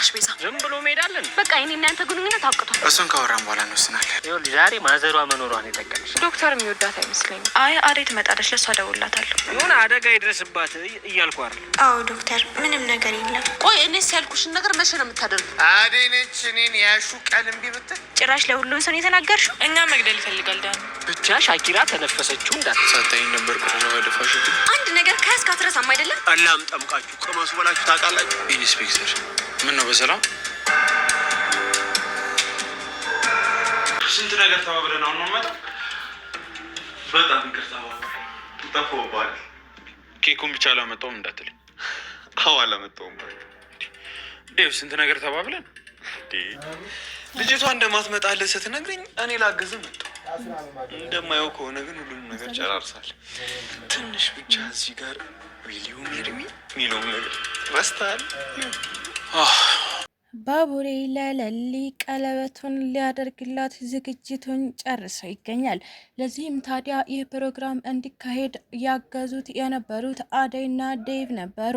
በቃሽ ቤዛ፣ ዝም ብሎ መሄዳለን። በቃ እኔ እና አንተ ግንኙነት አብቅቷል። እሱን ካወራን በኋላ እንወስናለን። ይኸውልሽ ዛሬ ማዘሯ መኖሯን የጠቀምሽ ዶክተር የሚወዳት አይመስለኝም። አይ አደይ ትመጣለች፣ ለእሷ እደውልላታለሁ። የሆነ አደጋ ይድረስባት እያልኩ አይደል? አዎ ዶክተር፣ ምንም ነገር የለም። ቆይ እኔስ ያልኩሽን ነገር መቼ ነው የምታደርጊው? አደይ ነች እኔን ያሹ ቃል እምቢ ብትል ጭራሽ ለሁሉም ሰው የተናገርሽው። እኛ መግደል ይፈልጋል ዳን። ብቻ ሻኪራ ተነፈሰችው እንዳት ሳታይኝ ነበር ቆሻሻ ወደፋሽ። አንድ ነገር ከያዝክ አትረሳም አይደለም? አላም ጠምቃችሁ ቅመሱ በላችሁ ታውቃላችሁ። ኢንስፔክተር ምን ነው በሰላም? ስንት ነገር ተባብለን አሁን ነው የምመጣው። በጣም ይቅርታ ጠፋሁብህ። ኬኩን ብቻ አላመጣውም እንዳትለኝ። አዎ አላመጣውም። ዴቭ ስንት ነገር ተባብለን ልጅቷ እንደማትመጣልህ ስትነግረኝ እኔ ላግዝህ መጣሁ። እንደማየው ከሆነ ግን ሁሉንም ነገር ጨራርሳል። ትንሽ ብቻ እዚህ ጋር ዊሊዩ ሜርሚ ሚለውን ነገር ረስተሃል። ባቡሬ ለለሊ ቀለበቱን ሊያደርግላት ዝግጅቱን ጨርሶ ይገኛል። ለዚህም ታዲያ ይህ ፕሮግራም እንዲካሄድ ያገዙት የነበሩት አደይና ዴቭ ነበሩ።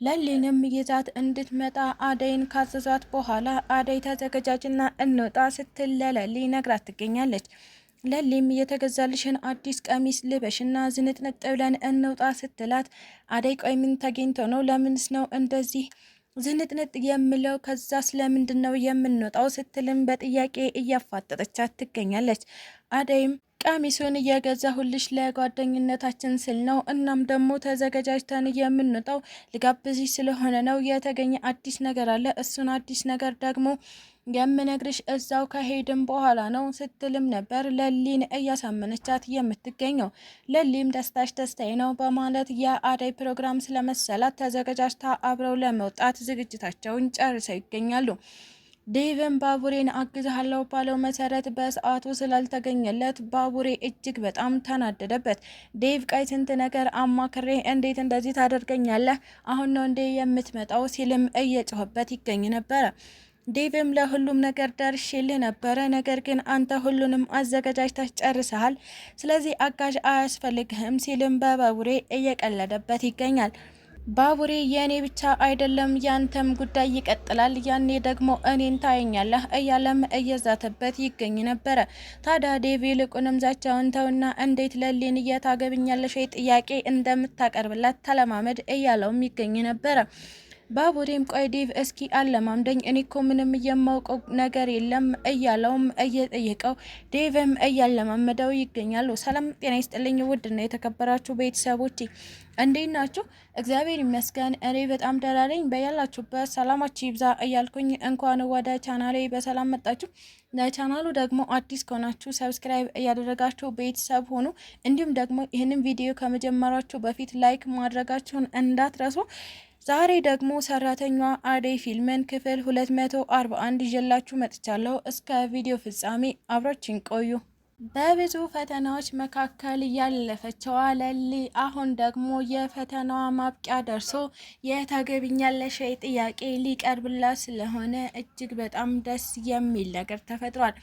ለሊንም ይዛት እንድትመጣ አደይን ካዘዟት በኋላ አደይ ተዘገጃጅና እንውጣ ስትል ለለሊ ነግራት ትገኛለች። ለሊም የተገዛልሽን አዲስ ቀሚስ ልበሽና ዝንጥንጥ ብለን እንውጣ ስትላት አደይ ቆይ ምን ተገኝቶ ነው? ለምንስ ነው እንደዚህ ዝንጥንጥ የምለው? ከዛ ስለምንድን ነው የምንወጣው? ስትልም በጥያቄ እያፋጠጠቻት ትገኛለች። አደይም ቀሚሱን እየገዛሁልሽ ለጓደኝነታችን ስል ነው። እናም ደግሞ ተዘገጃጅተን የምንወጣው ልጋብዝሽ ስለሆነ ነው። የተገኘ አዲስ ነገር አለ። እሱን አዲስ ነገር ደግሞ የምነግርሽ እዛው ከሄድን በኋላ ነው ስትልም ነበር ለሊን እያሳመነቻት የምትገኘው። ለሊም ደስታሽ ደስታዬ ነው በማለት የአደይ ፕሮግራም ስለመሰላት ተዘገጃጅታ አብረው ለመውጣት ዝግጅታቸውን ጨርሰው ይገኛሉ። ዴቭን ባቡሬን አግዝሃለሁ ባለው መሰረት በሰዓቱ ስላልተገኘለት ባቡሬ እጅግ በጣም ተናደደበት። ዴቭ ቀይ ስንት ነገር አማክሬ እንዴት እንደዚህ ታደርገኛለህ? አሁን ነው እንዴ የምትመጣው? ሲልም እየጮኸበት ይገኝ ነበረ። ዴቭም ለሁሉም ነገር ደርሼልህ ነበረ፣ ነገር ግን አንተ ሁሉንም አዘገጃጅተህ ጨርሰሃል፣ ስለዚህ አጋዥ አያስፈልግህም ሲልም በባቡሬ እየቀለደበት ይገኛል። ባቡሬ የእኔ ብቻ አይደለም ያንተም ጉዳይ ይቀጥላል፣ ያኔ ደግሞ እኔን ታየኛለህ እያለም እየዛተበት ይገኝ ነበረ። ታዲያ ዴቭ ይልቁንም ዛቻውን ተውና እንዴት ለሊን እየታገብኛለሽ ጥያቄ እንደምታቀርብላት ተለማመድ እያለውም ይገኝ ነበረ። ባቡሬም ቆይ ዴቭ እስኪ አለማምደኝ፣ እኔ እኮ ምንም የማውቀው ነገር የለም እያለውም እየጠየቀው ዴቭም እያለማመደው ይገኛሉ። ሰላም ጤና ይስጥልኝ ውድና የተከበራችሁ ቤተሰቦች እንዴት ናችሁ? እግዚአብሔር ይመስገን እኔ በጣም ደህና ነኝ። በያላችሁበት ሰላማችሁ ይብዛ እያልኩኝ እንኳን ወደ ቻናሌ በሰላም መጣችሁ። ለቻናሉ ደግሞ አዲስ ከሆናችሁ ሰብስክራይብ እያደረጋችሁ ቤተሰብ ሆኑ። እንዲሁም ደግሞ ይህንን ቪዲዮ ከመጀመራችሁ በፊት ላይክ ማድረጋችሁን እንዳትረሱ። ዛሬ ደግሞ ሰራተኛዋ አደይ ፊልምን ክፍል 241 ይዤላችሁ መጥቻለሁ። እስከ ቪዲዮ ፍጻሜ አብራችን ቆዩ። በብዙ ፈተናዎች መካከል ያለፈችዋ ለሊ አሁን ደግሞ የፈተናዋ ማብቂያ ደርሶ የታገቢኛለሽ ጥያቄ ሊቀርብላት ስለሆነ እጅግ በጣም ደስ የሚል ነገር ተፈጥሯል።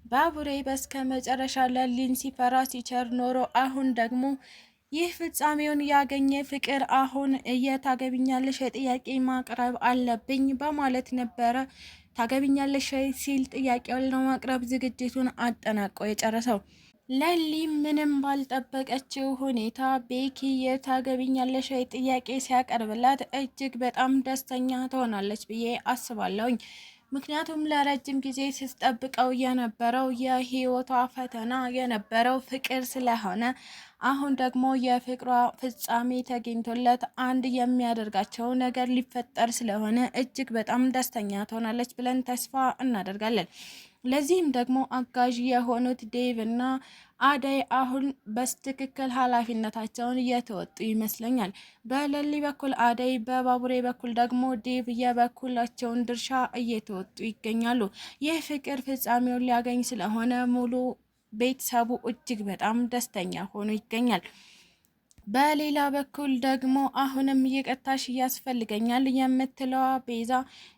ባቡሬ በስከ መጨረሻ ለሊን ሲፈራ ሲቸር ኖሮ አሁን ደግሞ ይህ ፍጻሜውን ያገኘ ፍቅር አሁን የታገቢኛለሽ ጥያቄ ማቅረብ አለብኝ በማለት ነበረ ታገቢኛለሽ ሲል ጥያቄውን ለማቅረብ ዝግጅቱን አጠናቆ የጨረሰው። ለሊ ምንም ባልጠበቀችው ሁኔታ ቤኪ የታገቢኛለሽ ጥያቄ ሲያቀርብላት እጅግ በጣም ደስተኛ ትሆናለች ብዬ አስባለሁኝ። ምክንያቱም ለረጅም ጊዜ ስትጠብቀው የነበረው የህይወቷ ፈተና የነበረው ፍቅር ስለሆነ አሁን ደግሞ የፍቅሯ ፍጻሜ ተገኝቶለት አንድ የሚያደርጋቸው ነገር ሊፈጠር ስለሆነ እጅግ በጣም ደስተኛ ትሆናለች ብለን ተስፋ እናደርጋለን። ለዚህም ደግሞ አጋዥ የሆኑት ዴቭ እና አደይ አሁን በስትክክል ኃላፊነታቸውን እየተወጡ ይመስለኛል። በለሊ በኩል አደይ፣ በባቡሬ በኩል ደግሞ ዴቭ የበኩላቸውን ድርሻ እየተወጡ ይገኛሉ። ይህ ፍቅር ፍጻሜውን ሊያገኝ ስለሆነ ሙሉ ቤተሰቡ እጅግ በጣም ደስተኛ ሆኖ ይገኛል። በሌላ በኩል ደግሞ አሁንም ይቅርታሽ ያስፈልገኛል የምትለዋ ቤዛ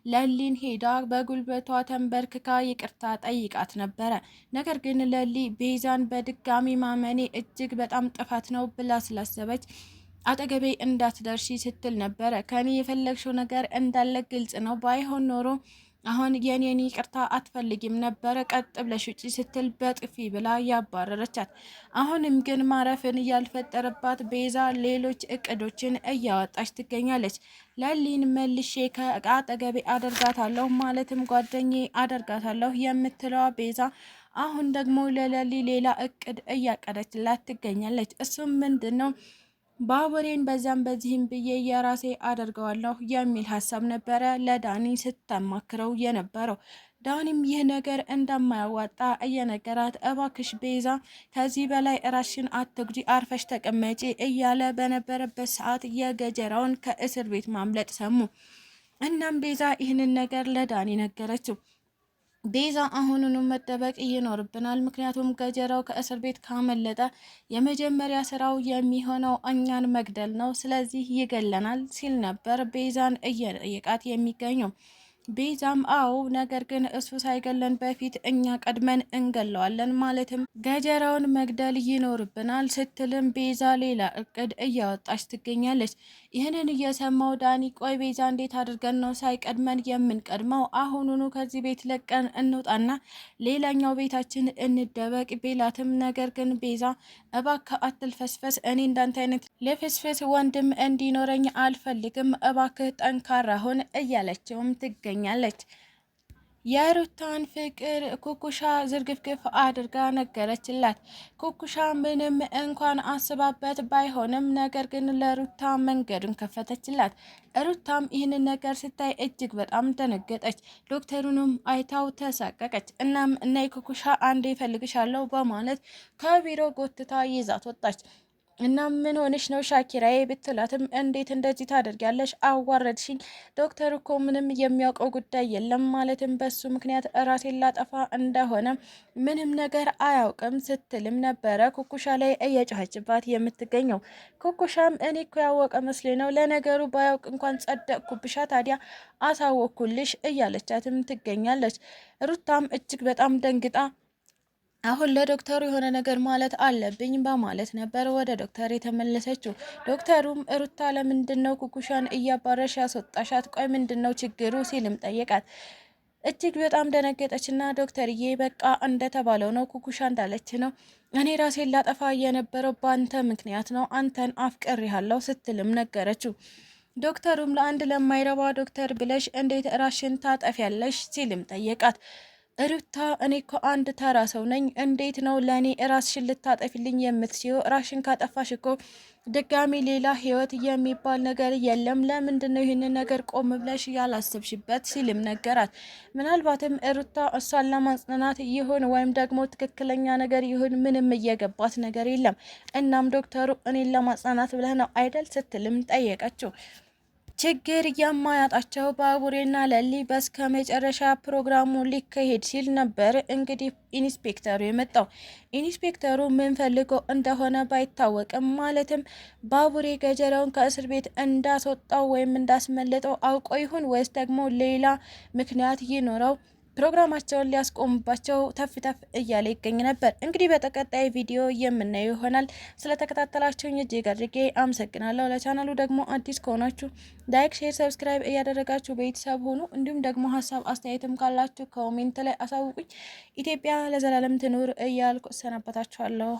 ለሊን ሄዳ በጉልበቷ ተንበርክካ ይቅርታ ጠይቃት ነበረ። ነገር ግን ለሊ ቤዛን በድጋሚ ማመኔ እጅግ በጣም ጥፋት ነው ብላ ስላሰበች አጠገቤ እንዳትደርሺ ስትል ነበረ። ከኔ የፈለግሽው ነገር እንዳለ ግልጽ ነው። ባይሆን ኖሮ አሁን የኔን ይቅርታ አትፈልጊም ነበረ፣ ቀጥ ብለሽ ውጪ ስትል በጥፊ ብላ ያባረረቻት። አሁንም ግን ማረፍን ያልፈጠረባት ቤዛ ሌሎች እቅዶችን እያወጣች ትገኛለች። ለሊን መልሼ ከአጠገቤ አደርጋታለሁ ማለትም ጓደኛዬ አደርጋታለሁ የምትለዋ ቤዛ አሁን ደግሞ ለለሊ ሌላ እቅድ እያቀደችላት ትገኛለች። እሱም ምንድን ነው? ባቡሬን በዛም በዚህም ብዬ የራሴ አደርገዋለሁ የሚል ሀሳብ ነበረ ለዳኒ ስታማክረው የነበረው። ዳኒም ይህ ነገር እንደማያዋጣ እየነገራት እባክሽ ቤዛ ከዚህ በላይ ራሽን አትጉጂ፣ አርፈሽ ተቀመጪ እያለ በነበረበት ሰዓት የገጀራውን ከእስር ቤት ማምለጥ ሰሙ። እናም ቤዛ ይህንን ነገር ለዳኒ ነገረችው። ቤዛ አሁኑኑ መደበቅ ይኖርብናል፣ ምክንያቱም ገጀራው ከእስር ቤት ካመለጠ የመጀመሪያ ስራው የሚሆነው እኛን መግደል ነው፣ ስለዚህ ይገለናል ሲል ነበር ቤዛን እየጠየቃት የሚገኘው። ቤዛም አዎ፣ ነገር ግን እሱ ሳይገለን በፊት እኛ ቀድመን እንገለዋለን፣ ማለትም ገጀራውን መግደል ይኖርብናል ስትልም ቤዛ ሌላ እቅድ እያወጣች ትገኛለች። ይህንን እየሰማው ዳኒ ቆይ ቤዛ እንዴት አድርገን ነው ሳይቀድመን የምንቀድመው? አሁኑኑ ከዚህ ቤት ለቀን እንውጣና ሌላኛው ቤታችን እንደበቅ ቤላትም፣ ነገር ግን ቤዛ እባክህ አትልፈስፈስ፣ እኔ እንዳንተ አይነት ልፍስፍስ ወንድም እንዲኖረኝ አልፈልግም፣ እባክህ ጠንካራ ሁን እያለችውም ትገኛለች። የሩታን ፍቅር ኩኩሻ ዝርግፍግፍ አድርጋ ነገረችላት። ኩኩሻ ምንም እንኳን አስባበት ባይሆንም ነገር ግን ለሩታ መንገዱን ከፈተችላት። ሩታም ይህንን ነገር ስታይ እጅግ በጣም ደነገጠች። ዶክተሩንም አይታው ተሳቀቀች። እናም እናይ ኩኩሻ አንዴ እፈልግሻለሁ በማለት ከቢሮ ጎትታ ይዛት ወጣች። እና ምን ሆነሽ ነው ሻኪራዬ ብትላትም እንዴት እንደዚህ ታደርጊያለሽ? አዋረድሽኝ። ዶክተር እኮ ምንም የሚያውቀው ጉዳይ የለም፣ ማለትም በሱ ምክንያት ራሴን ላጠፋ እንደሆነ ምንም ነገር አያውቅም ስትልም ነበረ ኩኩሻ ላይ እየጮኸችባት የምትገኘው። ኩኩሻም እኔ እኮ ያወቀ መስሌ ነው፣ ለነገሩ ባያውቅ እንኳን ጸደቅኩብሻ፣ ታዲያ አሳወኩልሽ እያለቻትም ትገኛለች። ሩታም እጅግ በጣም ደንግጣ አሁን ለዶክተሩ የሆነ ነገር ማለት አለብኝ በማለት ነበር ወደ ዶክተር የተመለሰችው። ዶክተሩም ሩታ ለምንድን ነው ኩኩሻን እያባረሽ ያስወጣሻት? ቆይ ምንድን ነው ችግሩ ሲልም ጠየቃት። እጅግ በጣም ደነገጠችና ዶክተርዬ በቃ እንደተባለው ነው፣ ኩኩሻ እንዳለች ነው፣ እኔ ራሴን ላጠፋ የነበረው በአንተ ምክንያት ነው፣ አንተን አፍቅሬሃለሁ ስትልም ነገረችው። ዶክተሩም ለአንድ ለማይረባ ዶክተር ብለሽ እንዴት ራሽን ታጠፊያለሽ ሲልም ጠየቃት። ሩታ እኔ እኮ አንድ ተራ ሰው ነኝ፣ እንዴት ነው ለእኔ ራስሽን ልታጠፊልኝ የምትችይው? ራሽን ካጠፋሽ እኮ ድጋሚ ሌላ ህይወት የሚባል ነገር የለም። ለምንድን ነው ይህንን ነገር ቆም ብለሽ ያላሰብሽበት ሲልም ነገራት። ምናልባትም ሩታ እሷን ለማጽናናት ይሁን ወይም ደግሞ ትክክለኛ ነገር ይሁን ምንም እየገባት ነገር የለም። እናም ዶክተሩ እኔን ለማጽናናት ብለህ ነው አይደል ስትልም ጠየቀችው። ችግር የማያጣቸው ባቡሬና ለሊ በስከ መጨረሻ ፕሮግራሙ ሊካሄድ ሲል ነበር እንግዲህ ኢንስፔክተሩ የመጣው። ኢንስፔክተሩ ምን ፈልጎ እንደሆነ ባይታወቅም ማለትም ባቡሬ ገጀራውን ከእስር ቤት እንዳስወጣው ወይም እንዳስመለጠው አውቆ ይሁን ወይስ ደግሞ ሌላ ምክንያት ይኖረው ፕሮግራማቸውን ሊያስቆሙባቸው ተፍ ተፍ እያለ ይገኝ ነበር። እንግዲህ በተቀጣይ ቪዲዮ የምናየው ይሆናል። ስለተከታተላችሁኝ እጅግ አድርጌ አመሰግናለሁ። ለቻናሉ ደግሞ አዲስ ከሆናችሁ ላይክ፣ ሼር፣ ሰብስክራይብ እያደረጋችሁ ቤተሰብ ሆኑ። እንዲሁም ደግሞ ሀሳብ አስተያየትም ካላችሁ ኮሜንት ላይ አሳውቁኝ። ኢትዮጵያ ለዘላለም ትኑር እያልኩ እሰናበታችኋለሁ።